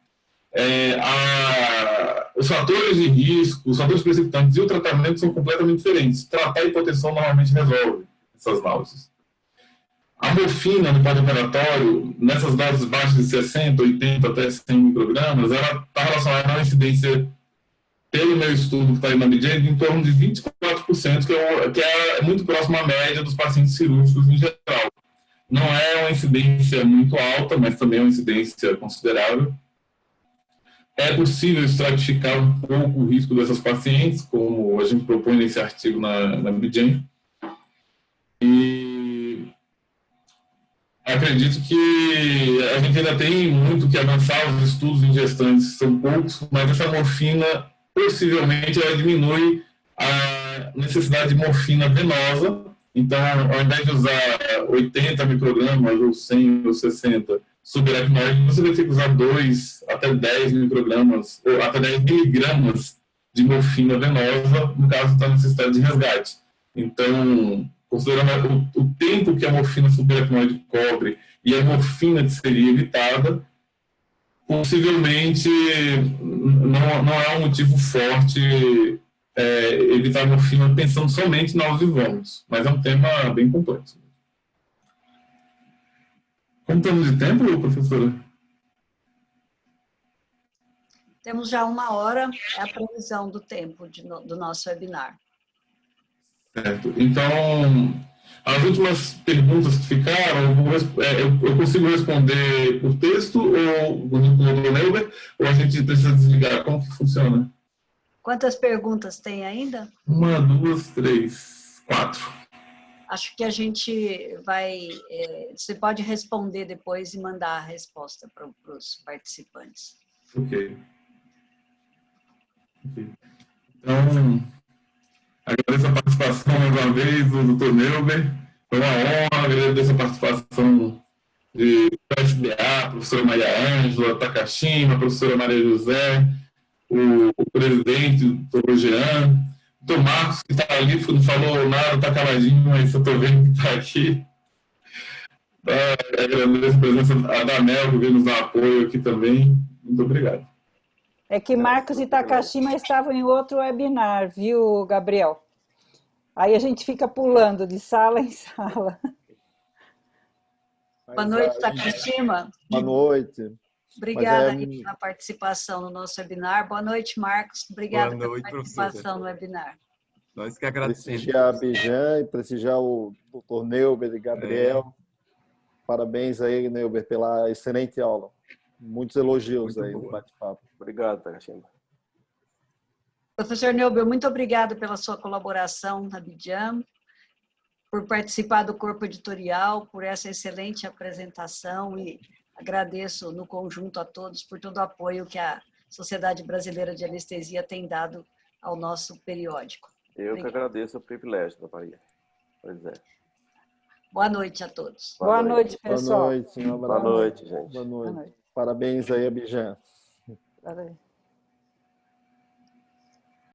Os fatores de risco, os fatores precipitantes e o tratamento são completamente diferentes. Tratar a hipotensão normalmente resolve essas náuseas. A morfina no pós-operatório, nessas doses baixas de 60, 80 até 100 microgramas, ela está relacionada a uma incidência, pelo meu estudo que está aí na BJ, de em torno de 24%, que é muito próximo à média dos pacientes cirúrgicos em geral. Não é uma incidência muito alta, mas também é uma incidência considerável. É possível estratificar um pouco o risco dessas pacientes, como a gente propõe nesse artigo na BJAM. E acredito que a gente ainda tem muito que avançar, os estudos em gestantes são poucos, mas essa morfina, possivelmente, ela diminui a necessidade de morfina venosa. Então, ao invés de usar 80 microgramas, ou 100 ou 60 subaracnoide, você vai ter que usar 2 até 10 microgramas, ou até 10 miligramas de morfina venosa, no caso da necessidade de resgate. Então, considerando o tempo que a morfina subaracnoide cobre e a morfina que seria evitada, possivelmente não é um motivo forte evitar a morfina pensando somente na náuseas e vômitos, mas é um tema bem complexo. Como estamos de tempo, professora? Temos já 1 hora, é a previsão do tempo do nosso webinar. Certo. Então, as últimas perguntas que ficaram, eu consigo responder por texto ou no Neuber, ou a gente precisa desligar? Como que funciona? Quantas perguntas tem ainda? 1, 2, 3, 4. Acho que a gente vai... você pode responder depois e mandar a resposta para os participantes. Ok. Então, agradeço a participação mais uma vez do Dr. Neuber. Foi uma honra, agradeço a participação de PSDA, professora Maria Ângela, Takashima, professora Maria José, o presidente, o doutor Jean, o doutor Marcos, que está ali, não falou nada, está caladinho, mas eu estou vendo que está aqui. Agradeço a presença da Anel, que veio nos dar apoio aqui também. Muito obrigado. É que Marcos e Takashima estavam em outro webinar, viu, Gabriel? Aí a gente fica pulando de sala em sala. Boa noite, Takashima. Boa noite. Obrigada pela participação no nosso webinar. Boa noite, Marcos. Obrigada pela participação no webinar. Nós que agradecemos. Prestigiar a Bijan e prestigiar o Dr. Neuber e Gabriel. Parabéns aí, Neuber, pela excelente aula. Muitos elogios muito aí no bate-papo. Obrigado, Takashima. Professor Neuber, muito obrigado pela sua colaboração na Abidjan, por participar do corpo editorial, por essa excelente apresentação e agradeço no conjunto a todos por todo o apoio que a Sociedade Brasileira de Anestesia tem dado ao nosso periódico. Eu que agradeço o privilégio da Maria. Pois é. Boa noite a todos. Boa noite, pessoal. Boa noite, um abraço. Boa noite, gente. Boa noite. Parabéns aí, Abidjan. Parabéns.